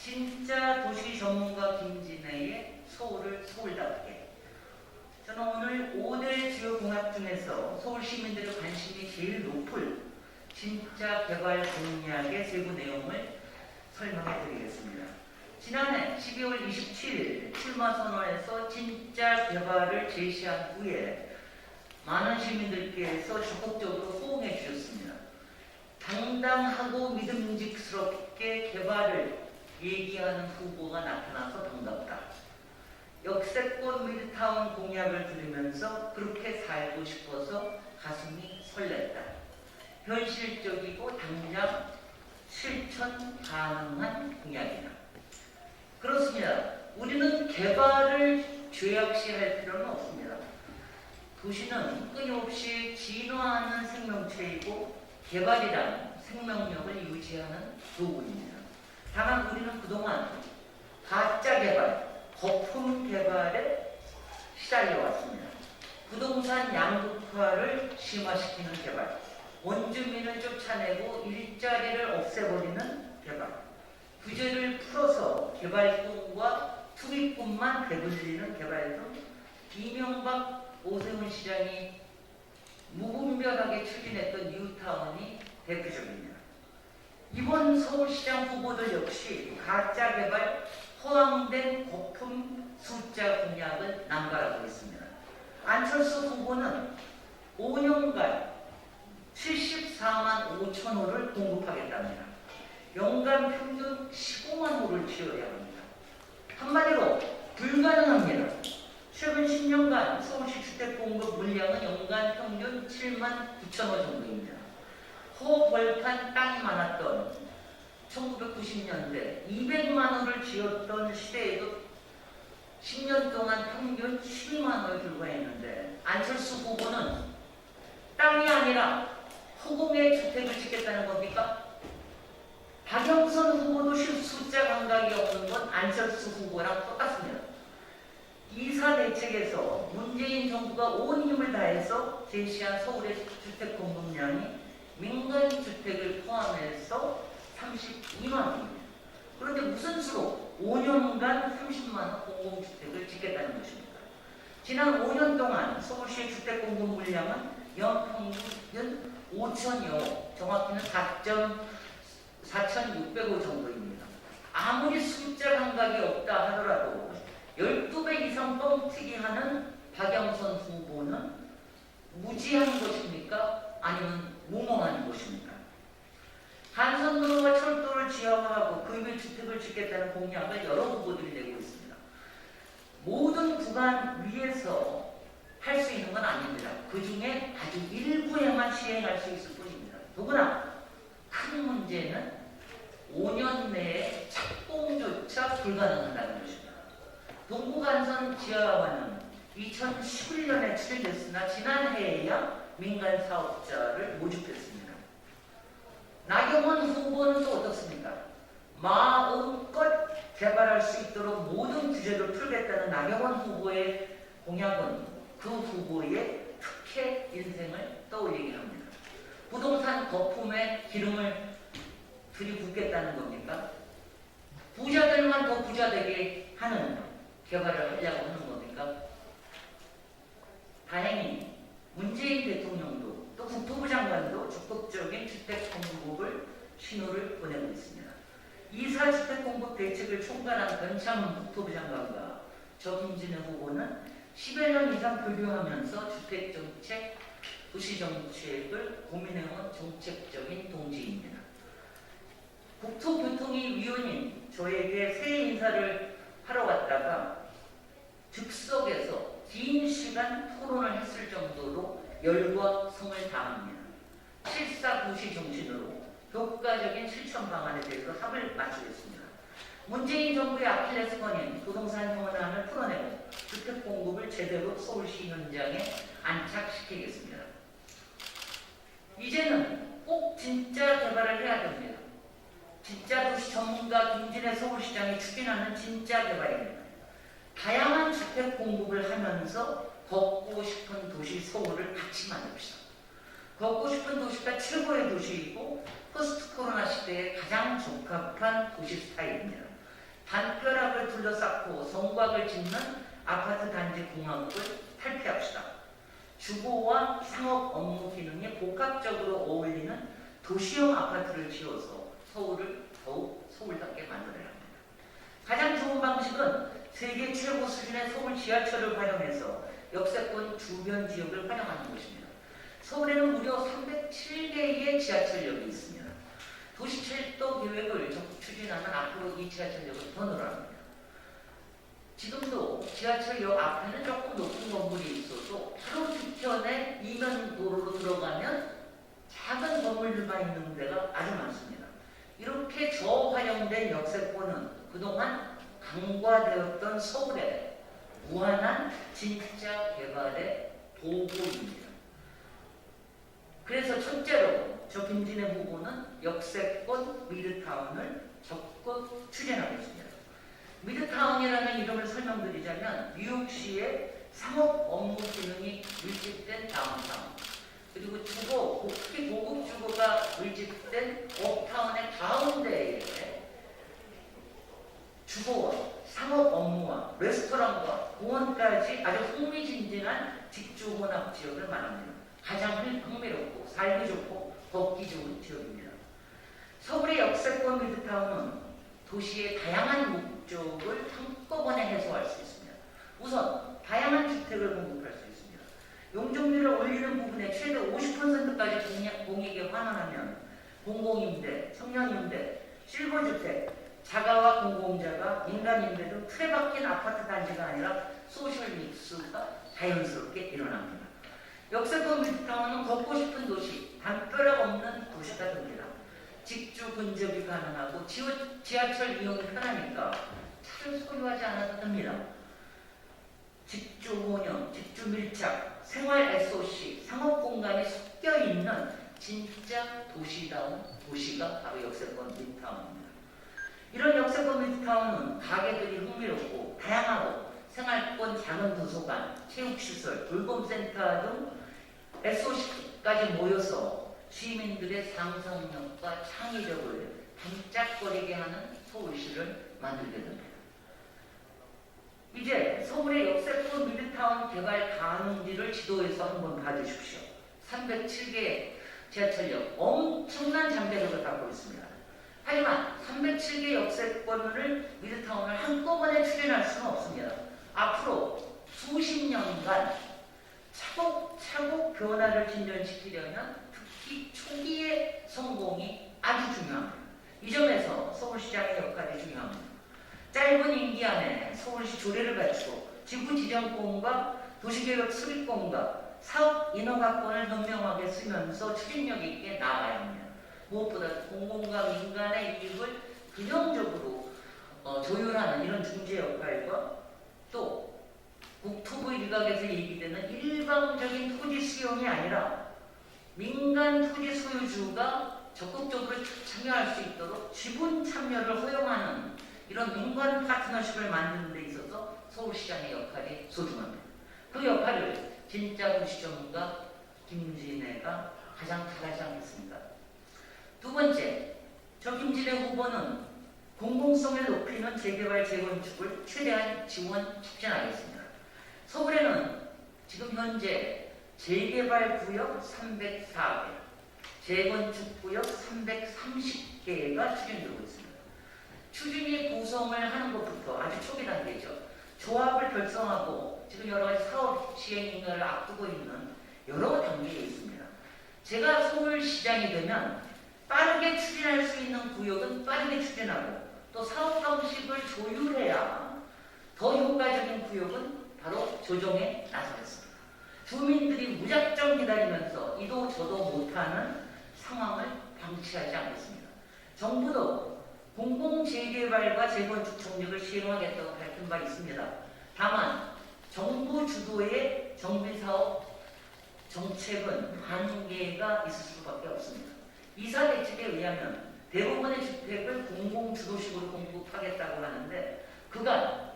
진짜 도시 전문가 김진애의 서울을 서울답게. 저는 오늘 5대 주요 공약 중에서 서울 시민들의 관심이 제일 높을 진짜 개발 공약의 세부 내용을 설명해 드리겠습니다. 지난해 12월 27일 출마 선언에서 진짜 개발을 제시한 후에 많은 시민들께서 적극적으로 호응해 주셨습니다. 당당하고 믿음직스럽게 개발을 얘기하는 후보가 나타나서 반갑다. 역세권 미드타운 공약을 들으면서 그렇게 살고 싶어서 가슴이 설렜다. 현실적이고 당장 실천 가능한 공약이다. 그렇습니다. 우리는 개발을 죄악시할 필요는 없습니다. 도시는 끊임없이 진화하는 생명체이고 개발이란 생명력을 유지하는 도구입니다. 다만 우리는 그동안 가짜 개발, 거품 개발에 시달려왔습니다. 부동산 양극화를 심화시키는 개발, 원주민을 쫓아내고 일자리를 없애버리는 개발, 규제를 풀어서 개발꿈과 투기꿈만 배불리는 개발 등 이명박 오세훈 시장이 무분별하게 추진했던 뉴타운이 대표적입니다. 이번 서울시장 후보들 역시 가짜 개발, 허황된 거품 숫자 공약을 남발하고 있습니다. 안철수 후보는 5년간 74만 5천 호를 공급하겠답니다. 연간 평균 15만 호를 지어야 합니다. 한마디로 불가능합니다. 최근 10년간 서울시 주택 공급 물량은 연간 평균 7만 9천 호 정도입니다. 허벌판 땅이 많았던 1990년대 200만 호를 지었던 시대에도 10년 동안 평균 12만 호에 불과했는데 안철수 후보는 땅이 아니라 허공에 주택을 짓겠다는 겁니까? 박영선 후보도 숫자 감각이 없는 건 안철수 후보랑 똑같습니다. 이사 대책에서 문재인 정부가 온 힘을 다해서 제시한 서울의 주택 공급량이 민간 주택을 포함해서 32만 호입니다. 그런데 무슨 수로 5년간 30만 호 공공주택을 짓겠다는 것입니까? 지난 5년 동안 서울시의 주택 공급 물량은 연평균 5천여 호, 정확히는 4,600호 정도입니다. 아무리 숫자 감각이 없다 하더라도 12배 이상 뻥튀기하는 박영선 후보는 무지한 것입니까? 아니면 무모한 것입니까? 한선도로와 철도를 지하화하고 그 위에 주택을 짓겠다는 공약을 여러 후보들이 내고 있습니다. 모든 구간 위에서 할 수 있는 건 아닙니다. 그 중에 아주 일부에만 시행할 수 있을 뿐입니다. 더구나 큰 문제는 5년 내에 착공조차 불가능하다는 것입니다. 동부간선 지하화는 2011년에 추진됐으나 지난해에야 민간 사업자를 모집했습니다. 나경원 후보는 또 어떻습니까? 마음껏 개발할 수 있도록 모든 규제를 풀겠다는 나경원 후보의 공약은 그 후보의 특혜 인생을 떠올리게 합니다. 부동산 거품에 기름을 들이붓겠다는 겁니까? 부자들만 더 부자되게 하는 개발을 하려고 하는 겁니까? 다행히 문재인 대통령도 또 국토부 장관도 적극적인 주택 공급을 신호를 보내고 있습니다. 이사 주택 공급 대책을 총괄한 변창흠 국토부 장관과 저 김진애 후보는 10여 년 이상 교류하면서 주택정책, 도시정책을 고민해온 정책적인 동지입니다. 국토교통위 위원인 저에게 새해 인사를 하러 왔다가 즉석에서 긴 시간 토론을 했을 정도로 열과 성을 다합니다. 실사구시 정신으로 효과적인 실천 방안에 대해서 합을 맞추겠습니다. 문재인 정부의 아킬레스건인 부동산 현안을 풀어내고 주택 공급을 제대로 서울시 현장에 안착시키겠습니다. 이제는 꼭 진짜 개발을 해야 됩니다. 진짜 도시 전문가 김진애 서울시장이 추진하는 진짜 개발입니다. 다양한 주택 공급을 하면서 걷고 싶은 도시 서울을 같이 만듭시다. 걷고 싶은 도시가 최고의 도시이고 포스트 코로나 시대에 가장 적합한 도시 스타일입니다. 담벼락을 둘러싸고 성곽을 짓는 아파트 단지 공학을 탈피합시다. 주거와 상업 업무 기능이 복합적으로 어울리는 도시형 아파트를 지어서 서울을 더욱 서울답게 만들어야 합니다. 가장 좋은 방식은 세계 최고 수준의 서울 지하철을 활용해서 역세권 주변 지역을 활용하는 것입니다. 서울에는 무려 307개의 지하철역이 있습니다. 도시철도 계획을 적극 추진하면 앞으로 이 지하철역은 더 늘어납니다. 지금도 지하철역 앞에는 조금 높은 건물이 있어도 바로 뒤편에 이면 도로로 들어가면 작은 건물들만 있는 데가 아주 많습니다. 이렇게 저활용된 역세권은 그동안 강과되었던 서울의 무한한 진짜 개발의 도구입니다. 그래서 첫째로 저 김진애 후보는 역세권 미드타운을 적극 추진하고 있습니다. 미드타운이라는 이름을 설명드리자면 뉴욕시의 상업 업무 기능이 밀집된 다운타운, 그리고 주거, 특히 고급 주거가 밀집된 업타운의 가운데에 주거와 상업 업무와 레스토랑과 공원까지 아주 흥미진진한 직주 혼합 지역을 말합니다. 가장 흥미롭고 살기 좋고 걷기 좋은 지역입니다. 서울의 역세권 미드타운은 도시의 다양한 목적을 한꺼번에 해소할 수 있습니다. 우선 다양한 주택을 공급할 수 있습니다. 용적률을 올리는 부분에 최대 50%까지 공익에 환원하면 공공임대, 청년임대, 실버주택, 자가와 공공자가 민간임대 등 틀에 박힌 아파트 단지가 아니라 소셜 믹스가 자연스럽게 일어납니다. 역세권 미드타운은 걷고 싶은 도시, 담벼락 없는 도시가 됩니다. 직주 근접이 가능하고 지하철 이용이 편하니까 차를 소유하지 않아도 됩니다. 직주 혼용, 직주 밀착, 생활 SOC, 상업 공간이 섞여 있는 진짜 도시다운 도시가 바로 역세권 미드타운입니다. 이런 역세권 미드타운은 가게들이 흥미롭고 다양하고 생활권 작은 도서관, 체육시설, 돌봄센터 등 SOC까지 모여서 시민들의 상상력과 창의력을 반짝거리게 하는 서울시를 만들게 됩니다. 이제 서울의 역세권 미드타운 개발 가능지를 지도에서 한번 봐주십시오. 307개 지하철역, 엄청난 잠재력을 갖고 있습니다. 하지만 307개 역세권을 미드타운을 한꺼번에 추진할 수는 없습니다. 앞으로 수십 년간 차곡차곡 변화를 진전시키려면 특히 초기의 성공이 아주 중요합니다. 이 점에서 서울시장의 역할이 중요합니다. 짧은 임기 안에 서울시 조례를 갖추고 지구지정권과 도시계획 수립권과 사업 인허가권을 현명하게 쓰면서 추진력 있게 나아가야 합니다. 무엇보다 공공과 민간의 이익을 균형적으로 조율하는 이런 중재 역할과 또 국토부 일각에서 얘기되는 일방적인 토지 수용이 아니라 민간 토지 소유주가 적극적으로 참여할 수 있도록 지분 참여를 허용하는 이런 민간 파트너십을 만드는 데 있어서 서울시장의 역할이 소중합니다. 그 역할을 진짜 도시 전문가 김진애가 가장 잘하지 않겠습니까? 두 번째, 저 김진애 후보는 공공성을 높이는 재개발 재건축을 최대한 지원 촉진하겠습니다. 서울에는 지금 현재 재개발 구역 304개, 재건축 구역 330개가 추진되고 있습니다. 추진위 구성을 하는 것부터 아주 초기 단계죠. 조합을 결성하고 지금 여러 가지 사업 시행 인가를 앞두고 있는 여러 단계에 있습니다. 제가 서울시장이 되면 빠르게 추진할 수 있는 구역은 빠르게 추진하고 또 사업 방식을 조율해야 더 효과적인 구역은 바로 조정에 나서겠습니다. 주민들이 무작정 기다리면서 이도 저도 못하는 상황을 방치하지 않겠습니다. 정부도 공공재개발과 재건축 정책을 시행하겠다고 밝힌 바 있습니다. 다만 정부 주도의 정비사업 정책은 한계가 있을 수밖에 없습니다. 이사대책에 의하면 대부분의 주택을 공공주도식으로 공급하겠다고 하는데 그간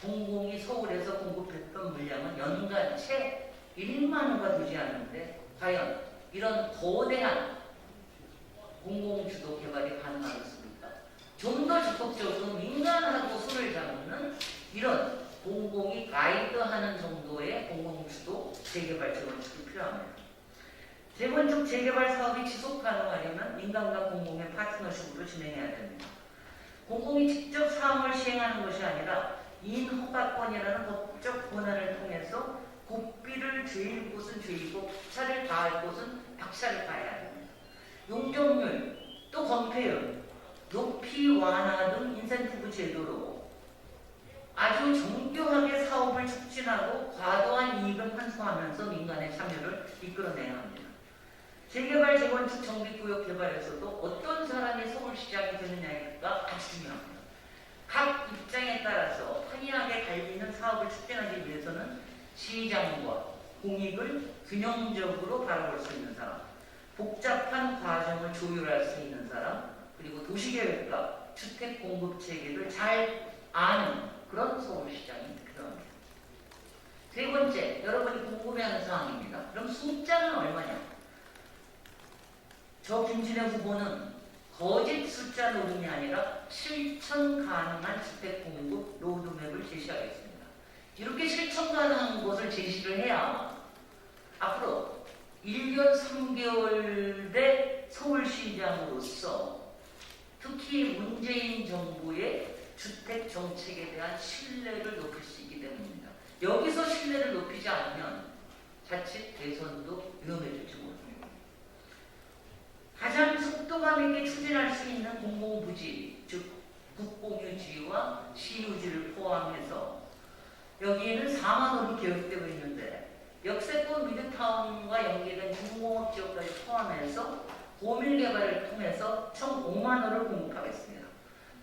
공공이 서울에서 공급했던 물량은 연간 채 1만 호가 되지 않는데 과연 이런 거대한 공공주도 개발이 가능하겠습니까? 좀 더 적극적으로 민간하고 손을 잡는 이런 공공이 가이드하는 정도의 공공주도 재개발 재건축이 필요합니다. 재건축 재개발 사업이 지속 가능하려면 민간과 공공의 파트너십으로 진행해야 됩니다. 공공이 직접 사업을 시행하는 것이 아니라 인허가권이라는 법적 권한을 통해서 고삐를 죄일 곳은 죄이고 박차를 가할 곳은 박차를 가해야 합니다. 용적률, 또 건폐율, 높이 완화 등 인센티브 제도로 아주 정교하게 사업을 촉진하고 과도한 이익을 환수하면서 민간의 참여를 이끌어내야 합니다. 재개발, 재건축, 정비구역 개발에서도 어떤 사람이 서울시장이 되느냐가 아주 중요합니다. 각 입장에 따라서 편리하게 갈리는 사업을 촉진하기 위해서는 시장과 공익을 균형적으로 바라볼 수 있는 사람, 복잡한 과정을 조율할 수 있는 사람, 그리고 도시계획과 주택 공급 체계를 잘 아는 그런 서울시장이 필요합니다. 세 번째, 여러분이 궁금해하는 사항입니다. 그럼 숫자는 얼마냐? 저 김진애 후보는 거짓 숫자 노름이 아니라 실천 가능한 주택 공급 로드맵을 제시하겠습니다. 이렇게 실천 가능한 것을 제시를 해야 앞으로 1년 3개월의 서울시장으로서 특히 문재인 정부의 주택 정책에 대한 신뢰를 높일 수 있기 때문입니다. 여기서 신뢰를 높이지 않으면 자칫 대선도 위험해질지 모릅니다. 가장 속도감 있게 추진할 수 있는 공공부지, 즉 국공유지와 시유지를 포함해서 여기에는 4만 원이 계획되고 있는데 역세권 미드타운과 연계된 중공업 지역까지 포함해서 고밀 개발을 통해서 총 5만 원을 공급하겠습니다.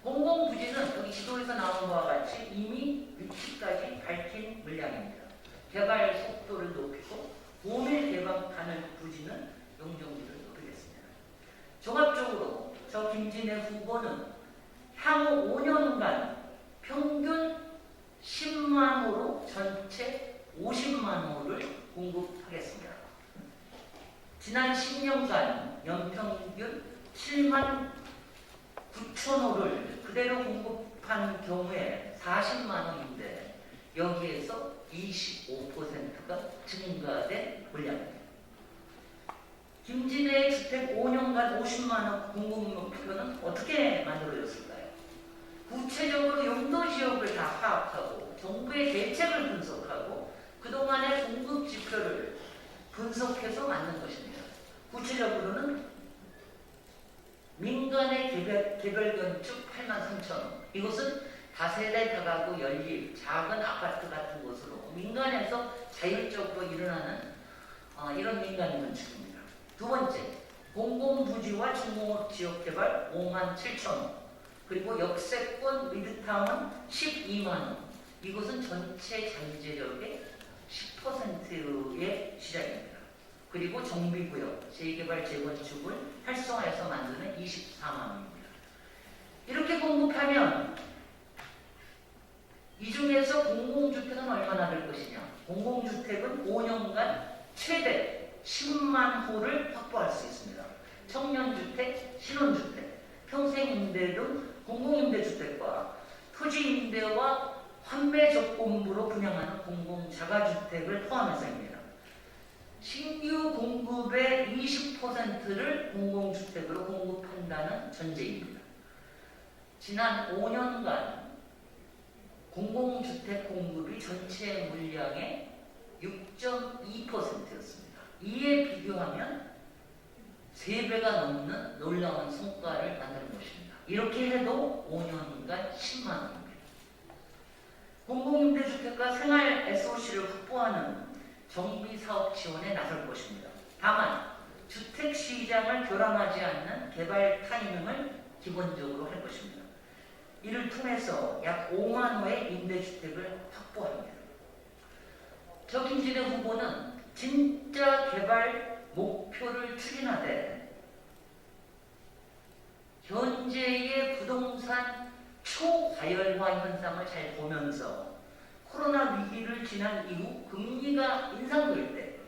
공공부지는 여기 지도에서 나온 바와 같이 이미 위치까지 밝힌 물량입니다. 개발 속도를 높이고 고밀 개방하는 부지는 용적률을 높이겠습니다. 종합적으로 저 김진애 후보는 향후 5년간 평균 10만 호로 전체 50만 호를 공급하겠습니다. 지난 10년간 연평균 7만 9천 호를 그대로 공급한 경우에 40만 원인데 여기에서 25%가 증가된 물량입니다. 김진애의 주택 5년간 50만 원 공급 목표는 어떻게 만들어졌을까요? 구체적으로 용도 지역을 다 파악하고 정부의 대책을 분석하고 그동안의 공급 지표를 분석해서 만든 것입니다. 구체적으로는 민간의 개별 건축 83,000원, 이것은 다세대 다가구 연립, 작은 아파트 같은 곳으로 민간에서 자율적으로 일어나는 이런 민간 건축입니다. 두 번째, 공공부지와 중공업 지역 개발 57,000원, 그리고 역세권 미드타운 120,000원, 이것은 전체 잠재력의 10%의 시장입니다. 그리고 정비구역, 재개발, 재건축을 활성화해서 만드는 24만 원입니다. 이렇게 공급하면 이 중에서 공공주택은 얼마나 될 것이냐? 공공주택은 5년간 최대 10만 호를 확보할 수 있습니다. 청년주택, 신혼주택, 평생임대 등 공공임대주택과 토지임대와 환매 조건부로 분양하는 공공자가주택을 포함해서입니다. 신규 공급의 20%를 공공주택으로 공급한다는 전제입니다. 지난 5년간 공공주택 공급이 전체 물량의 6.2%였습니다. 이에 비교하면 3배가 넘는 놀라운 성과를 만드는 것입니다. 이렇게 해도 5년간 10만 원입니다. 공공임대주택과 생활 SOC를 확보하는 정비사업 지원에 나설 것입니다. 다만 주택시장을 교란하지 않는 개발 타이밍을 기본적으로 할 것입니다. 이를 통해서 약 5만 호의 임대주택을 확보합니다. 저 김진애 후보는 진짜 개발 목표를 추진하되 현재의 부동산 초과열화 현상을 잘 보면서 코로나 위기를 지난 이후 금리가 인상될 때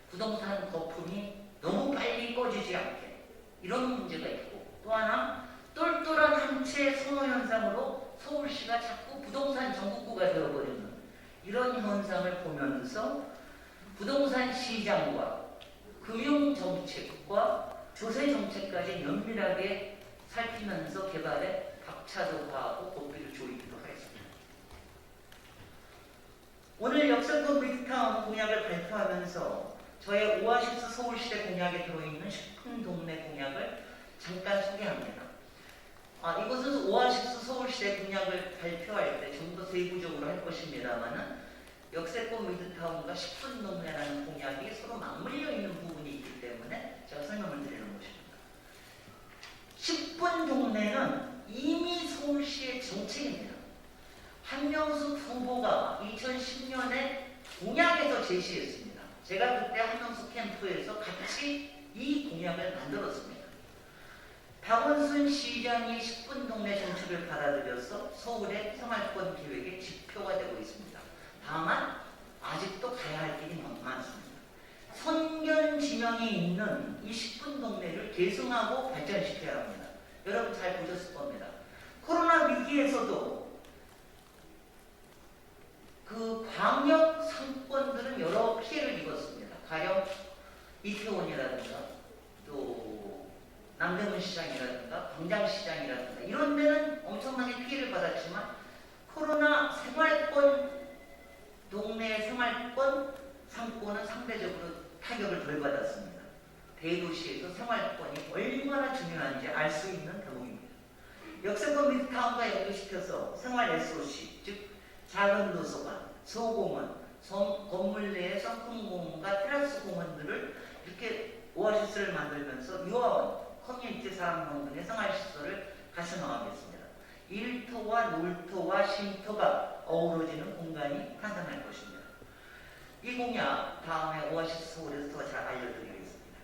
부동산 거품이 너무 빨리 꺼지지 않게 이런 문제가 있고, 또 하나 똘똘한 한채 선호 현상으로 서울시가 자꾸 부동산 전국구가 되어버리는 이런 현상을 보면서 부동산 시장과 금융정책과 조세정책까지 면밀하게 살피면서 개발에 박차도하고 고삐를 조이기도 하였습니다. 오늘 역세권 미드타운 공약을 발표하면서 저의 오아시스 서울시대 공약에 들어있는 10분 동네 공약을 잠깐 소개합니다. 이것은 오아시스 서울시대 공약을 발표할 때 좀 더 세부적으로 할 것입니다만은 역세권 미드타운과 10분 동네라는 공약이 서로 맞물려 있는 부분이 있기 때문에 제가 설명을 드리는 것입니다. 10분 동네는 이미 서울시의 정책입니다. 한명숙 후보가 2010년에 공약에서 제시했습니다. 제가 그때 한명숙 캠프에서 같이 이 공약을 만들었습니다. 박원순 시장이 10분 동네 정책을 받아들여서 서울의 생활권 계획의 지표가 되고 있습니다. 다만 아직도 가야 할 길이 많습니다. 선견 지명이 있는 이 10분 동네를 계승하고 발전시켜야 합니다. 여러분 잘 보셨을 겁니다. 코로나 위기에서도 그 광역 상권들은 여러 피해를 입었습니다. 가령 이태원이라든가 또 남대문 시장이라든가 광장시장이라든가 이런 데는 엄청나게 피해를 받았지만 코로나 생활권 동네 생활권 상권은 상대적으로 타격을 덜 받았습니다. 대도시에서 생활권이 얼마나 중요한지 알 수 있는 대목입니다. 역세권 미드타운과 연결시켜서 생활 SOC, 즉 작은 도서관, 소공원, 건물 내의 성큰 공원과 테라스 공원들을 이렇게 오아시스를 만들면서 유아원, 커뮤니티 사랑방 등의 생활시설을 가셔나가겠습니다. 일터와 놀터와 쉼터가 어우러지는 공간이 탄생할 것입니다. 이 공약 다음에 오아시스 서울에서 더 잘 알려드리겠습니다.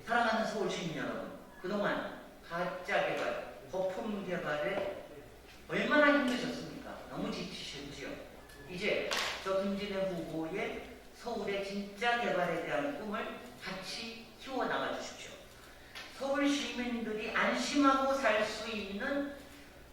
사랑하는 서울 시민 여러분, 그동안 가짜 개발, 거품 개발에 얼마나 힘드셨습니까? 너무 지치셨지요? 이제 저 김진애 후보의 서울의 진짜 개발에 대한 꿈을 같이 키워나가 주십시오. 서울 시민들이 안심하고 살 수 있는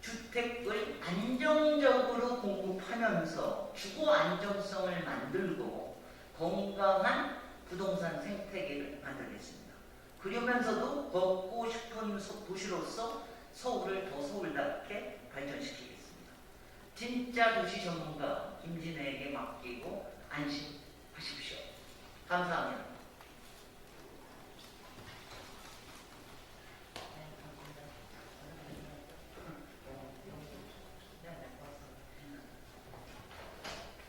주택을 안정적으로 공급하면서 주거 안정성을 만들고 건강한 부동산 생태계를 만들겠습니다. 그러면서도 걷고 싶은 도시로서 서울을 더 서울답게 발전시키겠습니다. 진짜 도시 전문가 김진애에게 맡기고 안심하십시오. 감사합니다.